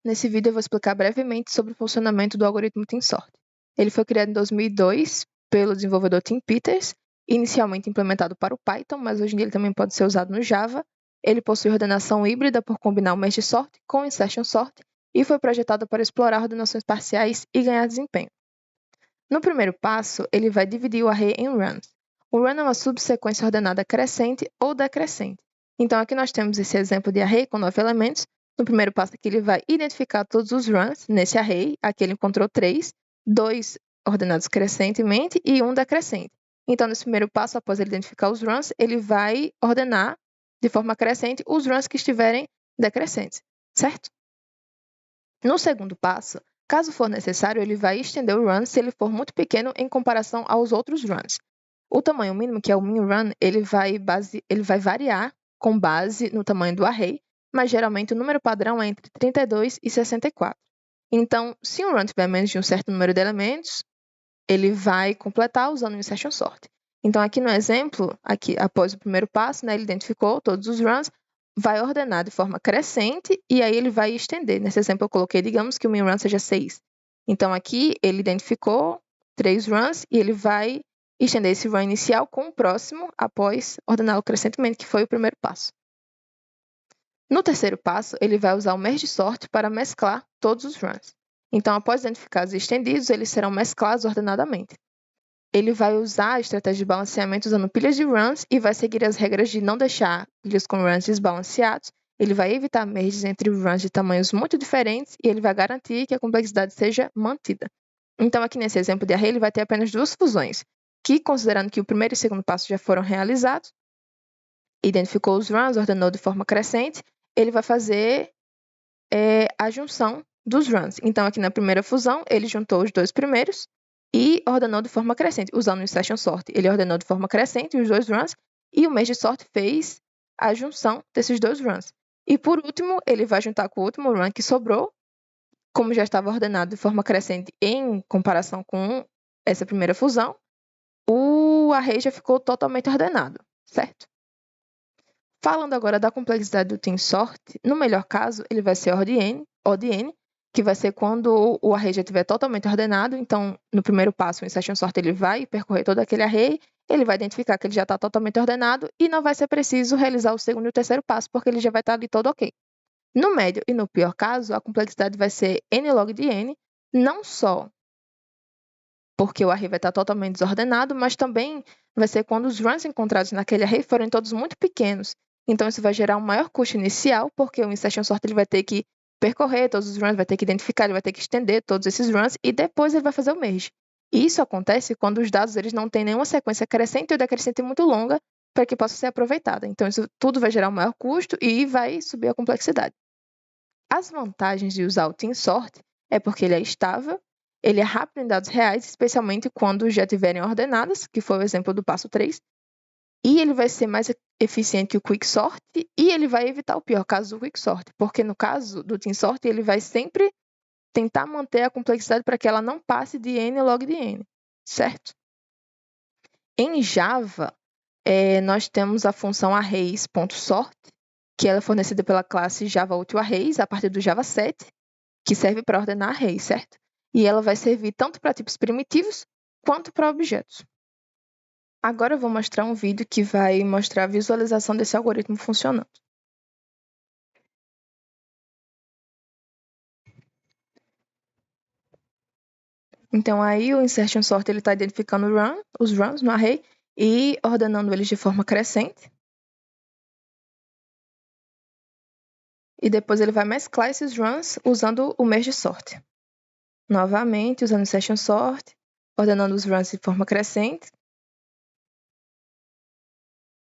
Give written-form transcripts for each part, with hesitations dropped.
nesse vídeo eu vou explicar brevemente sobre o funcionamento do algoritmo TeamSort. Ele foi criado em 2002 pelo desenvolvedor Tim Peters, inicialmente implementado para o Python, mas hoje em dia ele também pode ser usado no Java. Ele possui ordenação híbrida por combinar o merge sort com o insertion sort e foi projetado para explorar ordenações parciais e ganhar desempenho. No primeiro passo, ele vai dividir o array em runs. O run é uma subsequência ordenada crescente ou decrescente. Então, aqui nós temos esse exemplo de array com 9 elementos. No primeiro passo aqui, ele vai identificar todos os runs nesse array. Aqui ele encontrou 3, 2 ordenados crescentemente e 1 decrescente. Então, nesse primeiro passo, após ele identificar os runs, ele vai ordenar de forma crescente os runs que estiverem decrescentes, certo? No segundo passo, caso for necessário, ele vai estender o run se ele for muito pequeno em comparação aos outros runs. O tamanho mínimo, que é o min_run, ele vai variar com base no tamanho do array, mas geralmente o número padrão é entre 32 e 64. Então, se um run tiver menos de um certo número de elementos, ele vai completar usando o insertion sort. Então, aqui no exemplo, aqui, após o primeiro passo, né, ele identificou todos os runs, vai ordenar de forma crescente e aí ele vai estender. Nesse exemplo, eu coloquei, digamos que o min_run seja 6. Então, aqui ele identificou 3 runs e ele vai estender esse run inicial com o próximo após ordená-lo crescentemente, que foi o primeiro passo. No terceiro passo, ele vai usar o merge sort para mesclar todos os runs. Então, após identificados e estendidos, eles serão mesclados ordenadamente. Ele vai usar a estratégia de balanceamento usando pilhas de runs e vai seguir as regras de não deixar pilhas com runs desbalanceados. Ele vai evitar merges entre runs de tamanhos muito diferentes e ele vai garantir que a complexidade seja mantida. Então, aqui nesse exemplo de array, ele vai ter apenas 2 fusões, que, considerando que o primeiro e o segundo passo já foram realizados, identificou os runs, ordenou de forma crescente, ele vai fazer a junção dos runs. Então, aqui na primeira fusão, ele juntou os 2 primeiros e ordenou de forma crescente. Usando o insertion sort, ele ordenou de forma crescente os 2 runs e o merge sort fez a junção desses 2 runs. E, por último, ele vai juntar com o último run que sobrou, como já estava ordenado de forma crescente em comparação com essa primeira fusão, o array já ficou totalmente ordenado, certo? Falando agora da complexidade do TeamSort, no melhor caso, ele vai ser ODN, que vai ser quando o array já estiver totalmente ordenado. Então, no primeiro passo, o insertion sort ele vai percorrer todo aquele array, ele vai identificar que ele já está totalmente ordenado e não vai ser preciso realizar o segundo e o terceiro passo, porque ele já vai estar ali todo ok. No médio e no pior caso, a complexidade vai ser n log de n, não só porque o array vai estar totalmente desordenado, mas também vai ser quando os runs encontrados naquele array forem todos muito pequenos. Então, isso vai gerar um maior custo inicial, porque o insertion sort ele vai ter que percorrer todos os runs, vai ter que identificar, ele vai ter que estender todos esses runs e depois ele vai fazer o merge. E isso acontece quando os dados eles não têm nenhuma sequência crescente ou decrescente muito longa para que possa ser aproveitada. Então, isso tudo vai gerar um maior custo e vai subir a complexidade. As vantagens de usar o TeamSort é porque ele é estável, ele é rápido em dados reais, especialmente quando já estiverem ordenadas, que foi o exemplo do passo 3, e ele vai ser mais eficiente que o Quicksort e ele vai evitar o pior caso do Quicksort, porque no caso do TeamSort ele vai sempre tentar manter a complexidade para que ela não passe de n log de n, certo? Em Java, nós temos a função arrays.sort, que ela é fornecida pela classe Java Util Arrays a partir do Java 7, que serve para ordenar arrays, certo? E ela vai servir tanto para tipos primitivos quanto para objetos. Agora eu vou mostrar um vídeo que vai mostrar a visualização desse algoritmo funcionando. Então, aí o insertion sort está identificando os runs no array e ordenando eles de forma crescente. E depois ele vai mesclar esses runs usando o merge sort. Novamente, usando o insertion sort, ordenando os runs de forma crescente.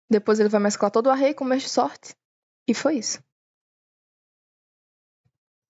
Depois ele vai mesclar todo o array com o merge sort. E foi isso.